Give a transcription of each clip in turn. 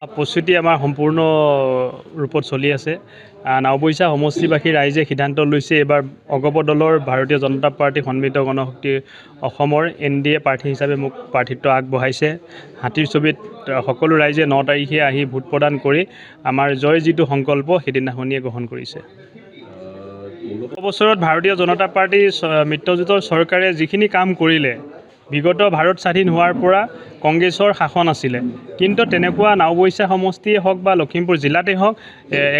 প্ৰস্তুতি আমাৰ সম্পূৰ্ণ ৰূপত চলি আছে। নাওবৈচা সমষ্টিবাসী ৰাইজে সিদ্ধান্ত লৈছে এইবাৰ অগপ দলৰ ভাৰতীয় জনতা পাৰ্টি সন্মিলিত গণশক্তি অসমৰ NDA প্ৰাৰ্থী হিচাপে মোক প্ৰাৰ্থিত্ব আগবঢ়াইছে। হাতীৰ ছবিত সকলো ৰাইজে 9 তাৰিখে আহি ভোট প্ৰদান কৰি আমাৰ জয় যিটো সংকল্প সেইদিনাখনিয়ে গ্ৰহণ কৰিছে। বছৰত ভাৰতীয় জনতা পাৰ্টি মিত্ৰজোঁটৰ চৰকাৰে যিখিনি কাম কৰিলে, বিগত ভাৰত স্বাধীন হোৱাৰ পৰা কংগ্ৰেছৰ শাসন আছিলে, কিন্তু তেনেকুৱা নাওবৈচা সমষ্টিয়ে হওক বা লখিমপুৰ জিলাতে হওক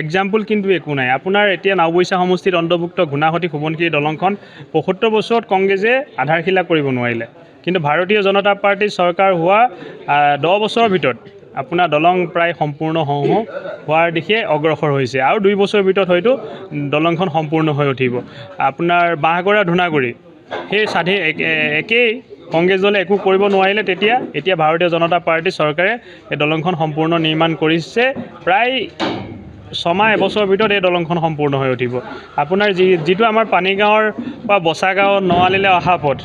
এক্সাম্পল কিন্তু একো নাই। আপোনাৰ এতিয়া নাওবৈচা সমষ্টিত অন্তৰ্ভুক্ত ঘূনাসুতি সোৱণশিৰি দলংখন ৭৫ বছৰত কংগ্ৰেছে আধাৰশিলা কৰিব নোৱাৰিলে, কিন্তু ভাৰতীয় জনতা পাৰ্টিৰ চৰকাৰ হোৱা 10 বছৰৰ ভিতৰত আপোনাৰ দলং প্ৰায় সম্পূৰ্ণ হোৱাৰ দিশে অগ্ৰসৰ হৈছে আৰু 2 বছৰৰ ভিতৰত হয়তো দলংখন সম্পূৰ্ণ হৈ উঠিব। আপোনাৰ বাঁহগৰা ধূনাগুৰি সেই একেই কংগ্ৰেছ দলে একো কৰিব নোৱাৰিলে এতিয়া ভাৰতীয় জনতা পাৰ্টিৰ চৰকাৰে এই দলংখন সম্পূৰ্ণ নিৰ্মাণ কৰিছে। প্ৰায় 6 মাহ এবছৰৰ ভিতৰত এই দলংখন সম্পূৰ্ণ হৈ উঠিব। আপোনাৰ যিটো আমাৰ পানীগাঁৱৰ পৰা বচাগাঁও নআলিলৈ অহা পথ,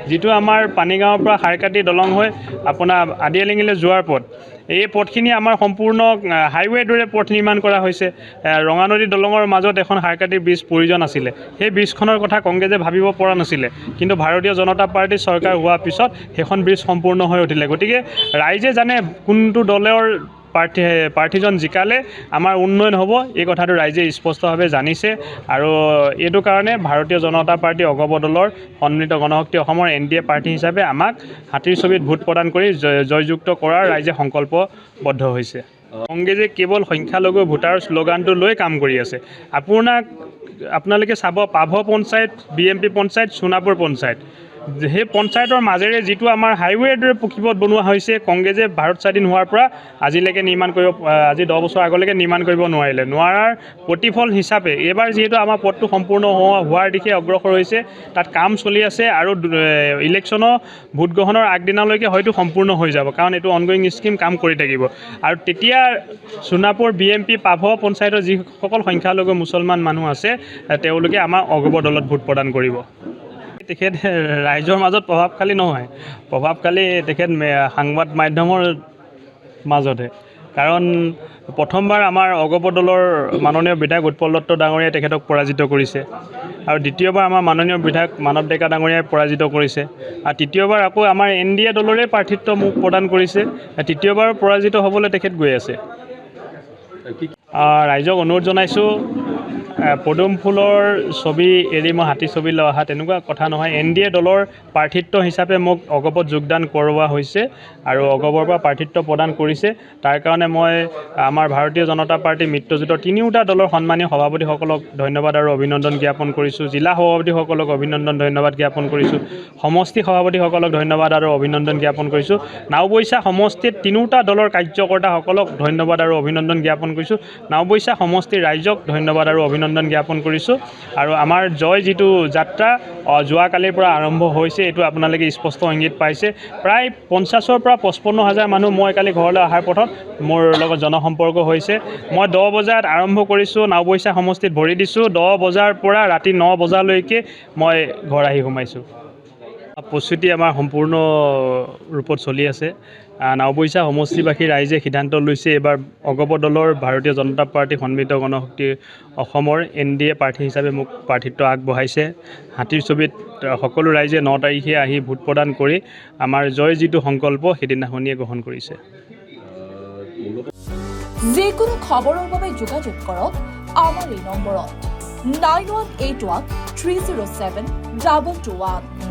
যিটো আমাৰ পানীগাঁৱৰ পৰা হাৰকাটি দলং হৈ আপোনাৰ আদিয়ালিঙিলৈ যোৱাৰ পথ, এই পথখিনি আমাৰ সম্পূৰ্ণ হাইৱেৰ দৰে পথ নিৰ্মাণ কৰা হৈছে। ৰঙানদী দলঙৰ মাজত এখন হাৰকাটি ব্ৰিজ প্ৰয়োজন আছিলে, সেই ব্ৰিজখনৰ কথা কংগ্ৰেছে ভাবিব পৰা নাছিলে, কিন্তু ভাৰতীয় জনতা পাৰ্টিৰ চৰকাৰ হোৱাৰ পিছত সেইখন ব্ৰিজ সম্পূৰ্ণ হৈ উঠিলে। গতিকে ৰাইজে জানে কোনটো দলৰ প্ৰাৰ্থীজন জিকালে আমাৰ উন্নয়ন হ'ব, এই কথাটো ৰাইজে স্পষ্টভাৱে জানিছে। আৰু এইটো কাৰণে ভাৰতীয় জনতা পাৰ্টি অগপ দলৰ সন্মিলিত গণশক্তি অসমৰ NDA প্ৰাৰ্থী হিচাপে আমাক হাতীৰ ছবিত ভোট প্ৰদান কৰি জয়যুক্ত কৰাৰ ৰাইজে সংকল্পবদ্ধ হৈছে। কংগ্ৰেছে কেৱল সংখ্যালঘু ভোটাৰ শ্লোগানটো লৈ কাম কৰি আছে। আপোনালোকে চাব, পাভ পঞ্চায়ত, BMP পঞ্চায়ত, সোণাপুৰ পঞ্চায়ত, সেই পঞ্চায়তৰ মাজেৰে যিটো আমাৰ হাইৱেৰ দৰে পকীপথ বনোৱা হৈছে, কংগ্ৰেছে ভাৰত স্বাধীন হোৱাৰ পৰা আজিলৈকে আজি 10 বছৰ আগলৈকে নিৰ্মাণ কৰিব নোৱাৰাৰ প্ৰতিফল হিচাপে এইবাৰ যিহেতু আমাৰ পথটো সম্পূৰ্ণ হোৱাৰ দিশে অগ্ৰসৰ হৈছে, তাত কাম চলি আছে আৰু ইলেকশ্যনৰ ভোটগ্ৰহণৰ আগদিনালৈকে হয়তো সম্পূৰ্ণ হৈ যাব, কাৰণ এইটো অনগয়িং স্কিম কাম কৰি থাকিব। আৰু তেতিয়া সোণাপুৰ BMP পাভ পঞ্চায়তৰ যিসকল সংখ্যালঘু মুছলমান মানুহ আছে, তেওঁলোকে আমাৰ অগপ দলত ভোট প্ৰদান কৰিব। তেখেত ৰাইজৰ মাজত প্ৰভাৱশালী নহয়, প্ৰভাৱশালী তেখেত সাংবাদ মাধ্যমৰ মাজতে। কাৰণ প্ৰথমবাৰ আমাৰ অগপ দলৰ মাননীয় বিধায়ক উৎপল দত্ত ডাঙৰীয়াই তেখেতক পৰাজিত কৰিছে, আৰু দ্বিতীয়বাৰ আমাৰ মাননীয় বিধায়ক মানৱ ডেকা ডাঙৰীয়াই পৰাজিত কৰিছে, আৰু তৃতীয়বাৰ আকৌ আমাৰ NDA দলৰে প্ৰাৰ্থিত্ব মোক প্ৰদান কৰিছে। তৃতীয়বাৰ পৰাজিত হ'বলৈ তেখেত গৈ আছে। ৰাইজক অনুৰোধ জনাইছোঁ, পদুম ফুলৰ ছবি এৰি মই হাতী ছবিলৈ অহা তেনেকুৱা কথা নহয়। NDA দলৰ প্ৰাৰ্থিত্ব হিচাপে মোক অগপত যোগদান কৰোৱা হৈছে আৰু অগপৰ পৰা প্ৰাৰ্থিত্ব প্ৰদান কৰিছে। তাৰ কাৰণে মই আমাৰ ভাৰতীয় জনতা পাৰ্টি মিত্ৰজোঁটৰ 3টা দলৰ সন্মানীয় সভাপতিসকলক ধন্যবাদ আৰু অভিনন্দন জ্ঞাপন কৰিছোঁ। জিলা সভাপতিসকলক অভিনন্দন ধন্যবাদ জ্ঞাপন কৰিছোঁ। সমষ্টি সভাপতিসকলক ধন্যবাদ আৰু অভিনন্দন জ্ঞাপন কৰিছোঁ। নাওবৈচা সমষ্টিত 3টা দলৰ কাৰ্যকৰ্তাসকলক ধন্যবাদ আৰু অভিনন্দন জ্ঞাপন কৰিছোঁ। নাওবৈচা সমষ্টিৰ ৰাইজক ধন্যবাদ আৰু অভিনন্দন জ্ঞাপন কৰিছোঁ। আৰু আমাৰ জয় যিটো যাত্ৰা যোৱাকালিৰ পৰা আৰম্ভ হৈছে, এইটো আপোনালোকে স্পষ্ট ইংগিত পাইছে। প্ৰায় 50,000 পৰা 55 হাজাৰ মানুহ মই কালি ঘৰলৈ অহাৰ পথত মোৰ লগত জনসম্পৰ্ক হৈছে। মই 10 বজাত আৰম্ভ কৰিছোঁ, নাওবৈচা সমষ্টিত ভৰি দিছোঁ, 10 বজাৰ পৰা ৰাতি 9 বজালৈকে মই ঘৰ আহি সোমাইছোঁ। প্ৰস্তুতি আমাৰ সম্পূৰ্ণ ৰূপত চলি আছে। নাওবৈচা সমষ্টিবাসী ৰাইজে সিদ্ধান্ত লৈছে এইবাৰ অগপ দলৰ ভাৰতীয় জনতা পাৰ্টি সন্মিলিত গণশক্তি অসমৰ NDA প্ৰাৰ্থী হিচাপে মোক প্ৰাৰ্থিত্ব আগবঢ়াইছে। হাতীৰ ছবিত সকলো ৰাইজে 9 তাৰিখে আহি ভোট প্ৰদান কৰি আমাৰ জয় যিটো সংকল্প সেইদিনাখনিয়ে গ্ৰহণ কৰিছে। যিকোনো খবৰৰ বাবে যোগাযোগ কৰক আমাৰ এই নম্বৰত 9181 307 2221।